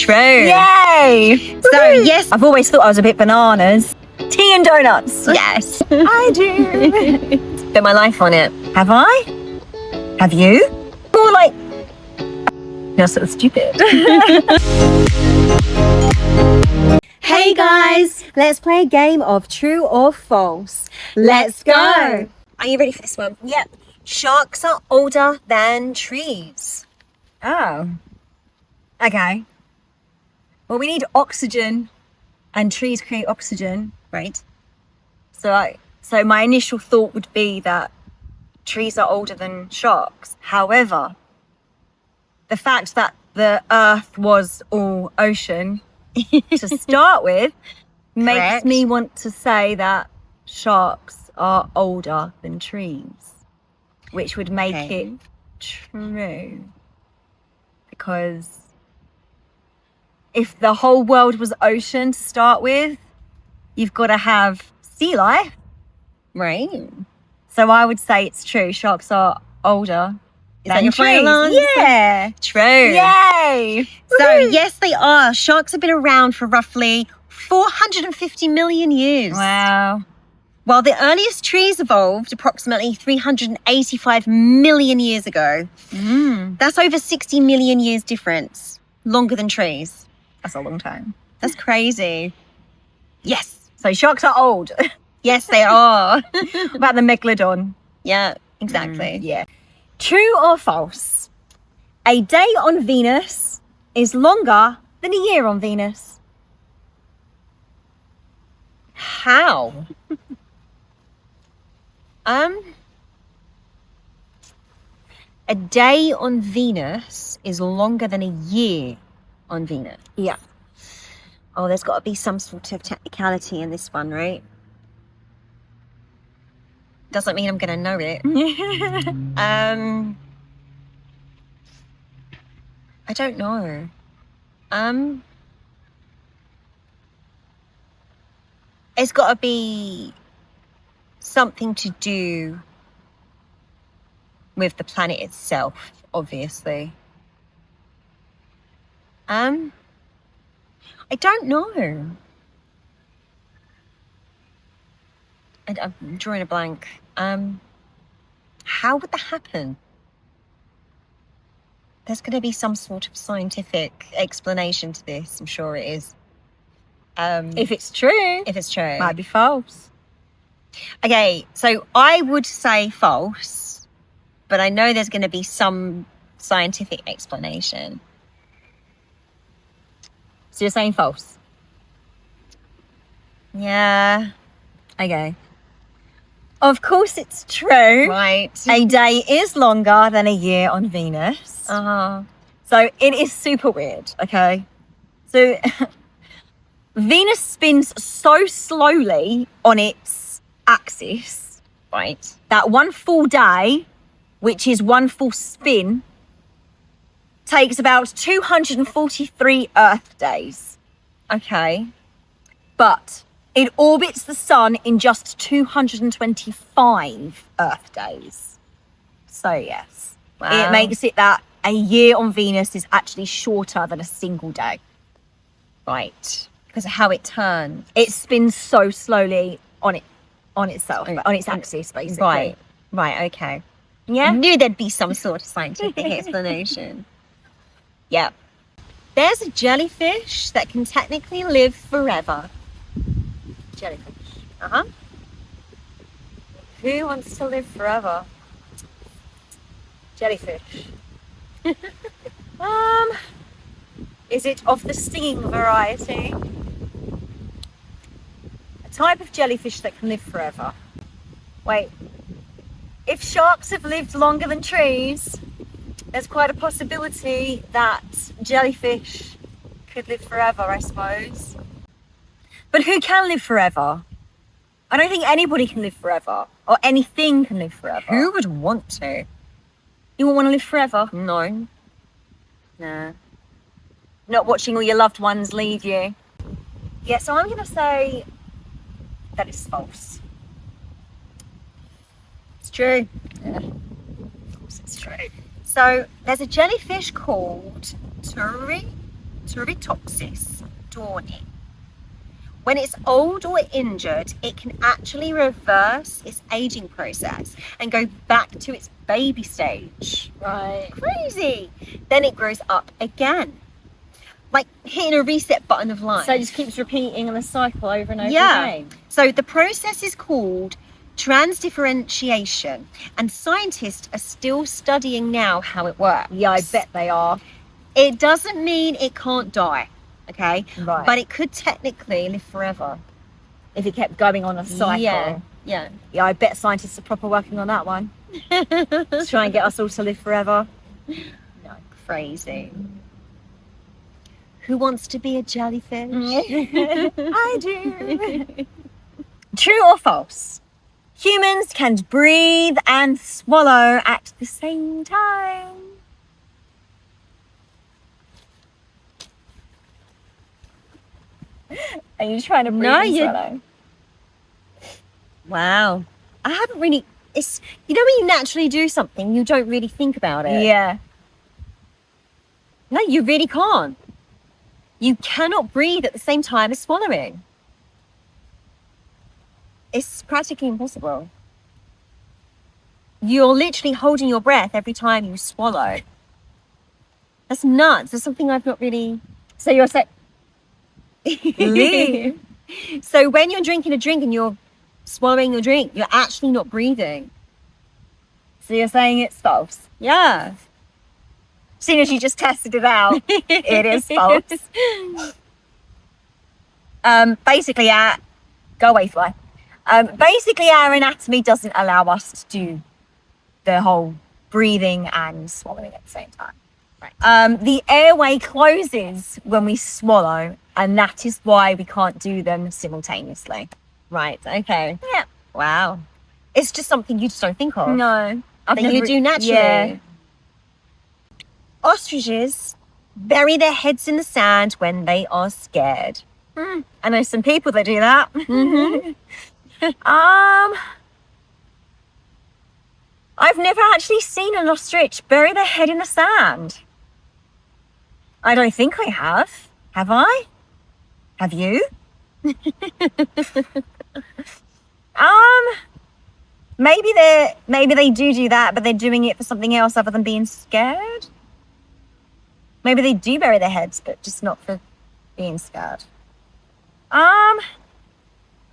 True. Yay! So, yes. I've always thought I was a bit bananas. Tea and donuts. Yes. I do. Spent my life on it. Have I? Have you? Or like, you're so stupid. Hey guys, let's play a game of true or false. Let's go. Are you ready for this one? Yep. Sharks are older than trees. Oh. Okay. Well, we need oxygen, and trees create oxygen, right? So my initial thought would be that trees are older than sharks. However, the fact that the Earth was all ocean to start with makes Correct. me want to say that sharks are older than trees, which would make it true. Because if the whole world was ocean to start with, you've got to have sea life. Right. So I would say it's true. Sharks are older. Is that your final answer? Yeah. True. Yay. So, yes, they are. Sharks have been around for roughly 450 million years. Wow. While the earliest trees evolved approximately 385 million years ago. That's over 60 million years difference. Longer than trees. That's a long time. That's crazy. Yes. So sharks are old. Yes, they are. About the megalodon. Yeah, exactly. Yeah. True or false? A day on Venus is longer than a year on Venus. How? A day on Venus is longer than a year on Venus. Yeah. Oh, there's got to be some sort of technicality in this one, right? Doesn't mean I'm going to know it. I don't know. It's got to be something to do with the planet itself, obviously. I don't know. I'm drawing a blank. How would that happen? There's going to be some sort of scientific explanation to this. I'm sure it is. If it's true, If it's true. might be false. Okay, so I would say false, but I know there's going to be some scientific explanation. So you're saying false? Yeah. Okay. Of course it's true. Right. A day is longer than a year on Venus. Uh-huh. So it is super weird, okay? So Venus spins so slowly on its axis, Right. that one full day, which is one full spin, takes about 243 Earth days. Okay. But it orbits the sun in just 225 Earth days. So yes, Wow. it makes it that a year on Venus is actually shorter than a single day. Right. Because of how it turns. It spins so slowly on itself, on its axis, basically. Right. Right, okay. Yeah. I knew there'd be some sort of scientific explanation. Yep. There's a jellyfish that can technically live forever. Jellyfish. Uh-huh. Who wants to live forever? Jellyfish. Is it of the stinging variety? A type of jellyfish that can live forever. Wait. If sharks have lived longer than trees, there's quite a possibility that jellyfish could live forever, I suppose. But who can live forever? I don't think anybody can live forever, or anything can live forever. Who would want to? You won't want to live forever? No. Nah. Not watching all your loved ones leave you. Yeah, so I'm going to say that it's false. It's true. Yeah. Of course it's true. So there's a jellyfish called teratosis dawning. When it's old or injured, it can actually reverse its aging process and go back to its baby stage. Right. Crazy. Then it grows up again. Like hitting a reset button of life. So it just keeps repeating the cycle over and over Yeah. again. So the process is called transdifferentiation, and scientists are still studying now how it works. Yeah, I bet they are. It doesn't mean it can't die, okay? Right. But it could technically live forever. If it kept going on a cycle. Yeah. Yeah. Yeah, I bet scientists are proper working on that one. To try and get us all to live forever. No, crazy. Who wants to be a jellyfish? I do. True or false? Humans can breathe and swallow at the same time. Are you trying to breathe and swallow? Wow. I haven't really, it's, you know when you naturally do something, you don't really think about it. Yeah. No, you really can't. You cannot breathe at the same time as swallowing. It's practically impossible. You're literally holding your breath every time you swallow. That's nuts. That's something I've not really... So you're saying... So when you're drinking a drink and you're swallowing your drink, you're actually not breathing. So you're saying it's false? Yeah. As soon as you just tested it out, it is false. Basically, go away, fly. Basically, our anatomy doesn't allow us to do the whole breathing and swallowing at the same time. Right. The airway closes when we swallow, and that is why we can't do them simultaneously. Right. Okay. Yeah. Wow. It's just something you just don't think of. No. That you do naturally. Yeah. Ostriches bury their heads in the sand when they are scared. I know some people that do that. Mm-hmm. I've never actually seen an ostrich bury their head in the sand. I don't think I have. Have I? Have you? Maybe they do that, but they're doing it for something else other than being scared. Maybe they do bury their heads, but just not for being scared. I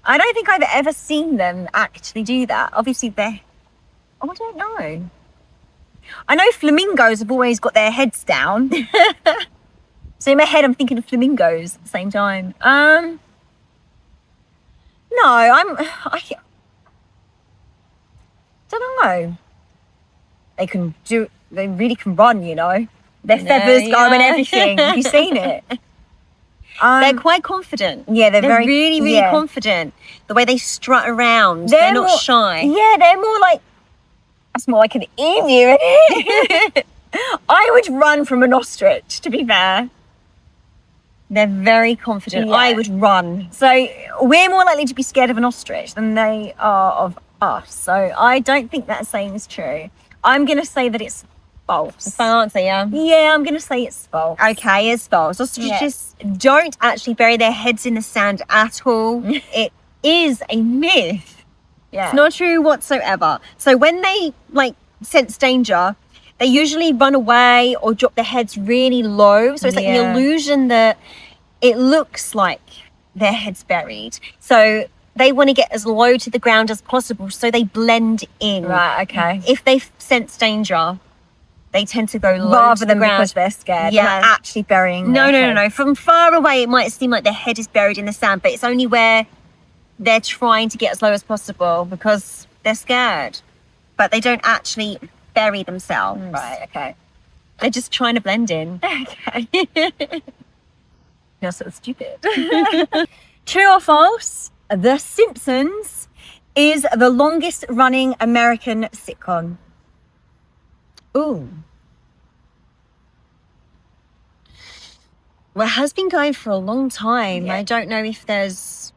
don't think I've ever seen them actually do that. Obviously, I don't know. I know flamingos have always got their heads down. So in my head, I'm thinking of flamingos at the same time. No, I don't know. They really can run, you know. Their feathers go and everything. Have you seen it? They're quite confident. Yeah, they're very really, really confident. The way they strut around, they're not shy. Yeah, they're more like, that's more like an emu. I would run from an ostrich, to be fair. They're very confident. Yeah. I would run. So we're more likely to be scared of an ostrich than they are of us. So I don't think that saying is true. I'm going to say that it's false. Final answer, yeah? Yeah, I'm going to say it's false. Okay, it's false. Ostriches don't actually bury their heads in the sand at all. It is a myth. Yeah. It's not true whatsoever. So when they sense danger, they usually run away or drop their heads really low. So it's like the illusion that it looks like their head's buried. So they want to get as low to the ground as possible so they blend in. Right, okay. If they sense danger, they tend to go low rather to than the ground. because they're scared. Yeah. They're actually burying No. their head. From far away, it might seem like their head is buried in the sand, but it's only where they're trying to get as low as possible because they're scared. But they don't actually bury themselves. Right, okay. They're just trying to blend in. Okay. You're so stupid. True or false? The Simpsons is the longest running American sitcom. Ooh. Well, it has been going for a long time. Yeah. I don't know if there's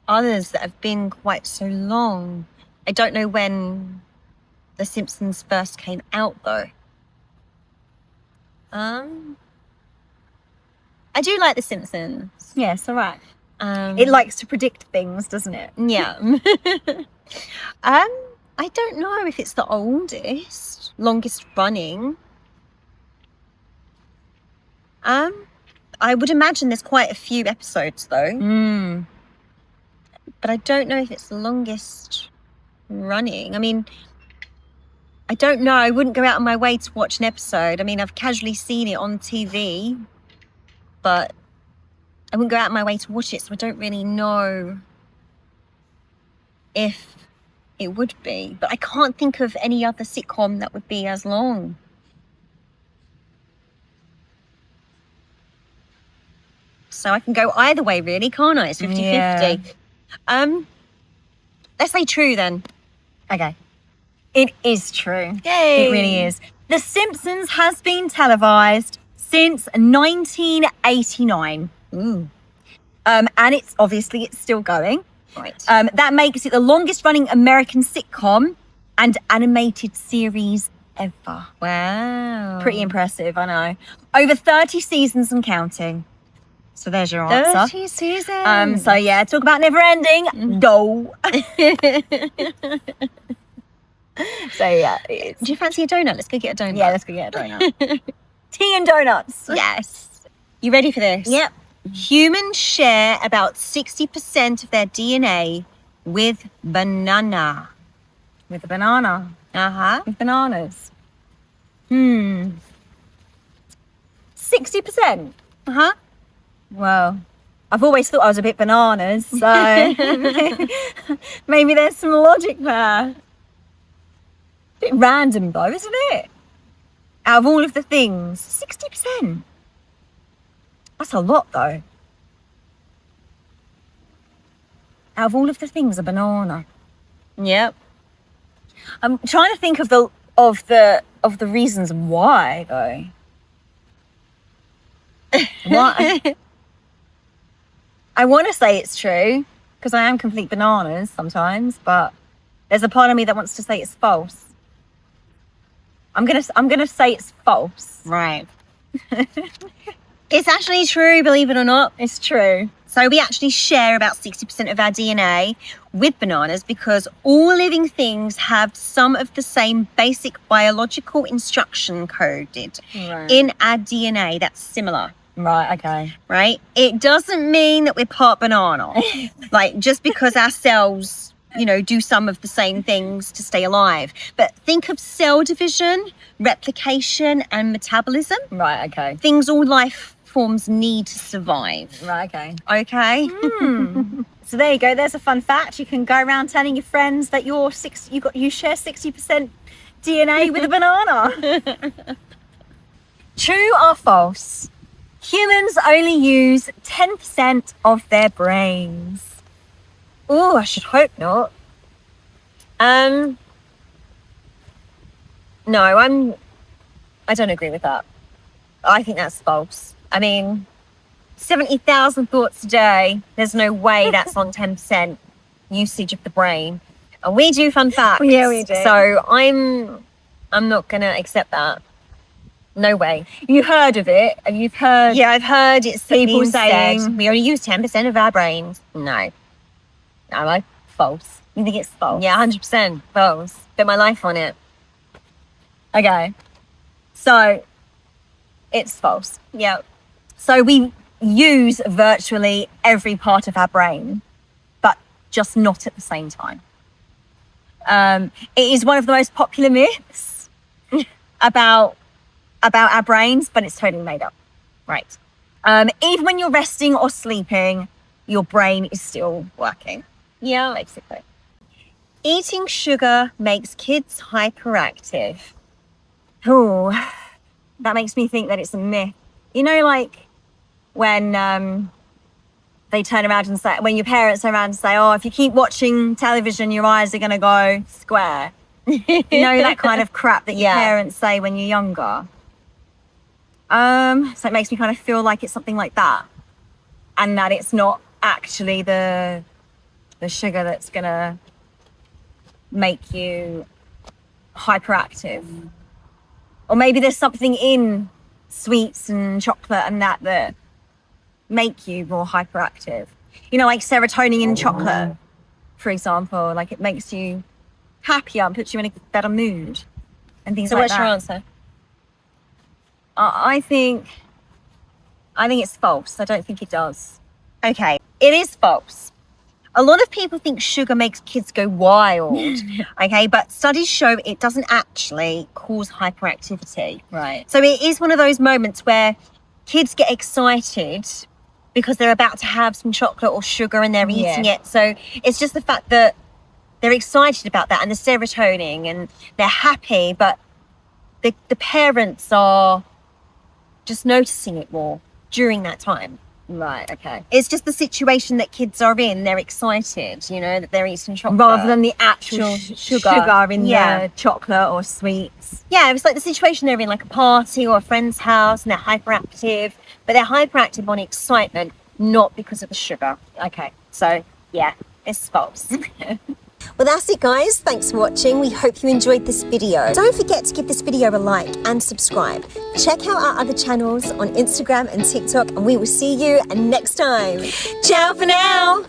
others that have been quite so long. I don't know when The Simpsons first came out, though. I do like The Simpsons. Yes, all right. Um, It likes to predict things, doesn't it? yeah. I don't know if it's the longest running. I would imagine there's quite a few episodes though. But I don't know if it's the longest running. I mean, I don't know. I wouldn't go out of my way to watch an episode. I mean, I've casually seen it on TV, but I wouldn't go out of my way to watch it, so I don't really know if it would be. But I can't think of any other sitcom that would be as long. So I can go either way, really, can't I? It's 50-50. Let's say true then. Okay. It is true. Yay. It really is. The Simpsons has been televised since 1989. Ooh. And it's still going. Right. That makes it the longest running American sitcom and animated series ever. Wow. Pretty impressive, I know. Over 30 seasons and counting. So there's your answer. 30 seasons. So yeah, talk about never ending. No. So yeah, it is. Do you fancy a donut? Let's go get a donut. Yeah, let's go get a donut. Tea and donuts. Yes. You ready for this? Yep. Humans share about 60% of their DNA with banana. With a banana. Uh-huh. With bananas. 60%. Uh-huh. Well, I've always thought I was a bit bananas, so maybe there's some logic there. Bit random though, isn't it? Out of all of the things, 60%. That's a lot though. Out of all of the things, a banana. Yep. I'm trying to think of the reasons why though. Why? I want to say it's true because I am complete bananas sometimes, but there's a part of me that wants to say it's false. I'm gonna say it's false. Right. It's actually true, believe it or not. It's true. So we actually share about 60% of our DNA with bananas because all living things have some of the same basic biological instruction coded in our DNA that's similar. Right, okay. Right? It doesn't mean that we're part banana. Like, just because our cells, do some of the same things to stay alive. But think of cell division, replication, and metabolism. Right, okay. Things all life forms need to survive. Right, okay. Okay? So there you go. There's a fun fact. You can go around telling your friends that you share 60% DNA with a banana. True or false? Humans only use 10% of their brains. Oh, I should hope not. No, I don't agree with that. I think that's false. I mean, 70,000 thoughts a day. There's no way that's on 10% usage of the brain. And we do fun facts. Yeah, we do. So I'm not gonna accept that. No way. You heard of it, and you've heard. Yeah, I've heard it's people being saying said, we only use 10% of our brains. No. No, false. You think it's false? Yeah, 100% false. Bet my life on it. Okay. So it's false. Yeah. So we use virtually every part of our brain, but just not at the same time. It is one of the most popular myths about our brains, but it's totally made up. Right. Even when you're resting or sleeping, your brain is still working. Yeah. Basically. Eating sugar makes kids hyperactive. Oh, that makes me think that it's a myth. Like when they turn around and say, when your parents turn around and say, oh, if you keep watching television, your eyes are going to go square. That kind of crap that your parents say when you're younger. So it makes me kind of feel like it's something like that. And that it's not actually the sugar that's going to make you hyperactive. Or maybe there's something in sweets and chocolate and that make you more hyperactive. You know, like serotonin in chocolate, for example, like it makes you happier and puts you in a better mood and things So like what's that. your answer? I think it's false. I don't think it does. Okay, it is false. A lot of people think sugar makes kids go wild, okay, but studies show it doesn't actually cause hyperactivity. Right. So it is one of those moments where kids get excited because they're about to have some chocolate or sugar and they're eating it. So it's just the fact that they're excited about that and the serotonin and they're happy, but the parents are just noticing it more during that time. Right, okay. It's just the situation that kids are in. They're excited, you know, that they're eating chocolate. Rather than the actual sugar in the chocolate or sweets. Yeah, it's like the situation they're in, like a party or a friend's house, and they're hyperactive, but they're hyperactive on excitement, not because of the sugar. Okay. So, yeah, it's false. Well, that's it, guys. Thanks for watching. We hope you enjoyed this video. Don't forget to give this video a like and subscribe. Check out our other channels on Instagram and TikTok, and we will see you next time. Ciao for now.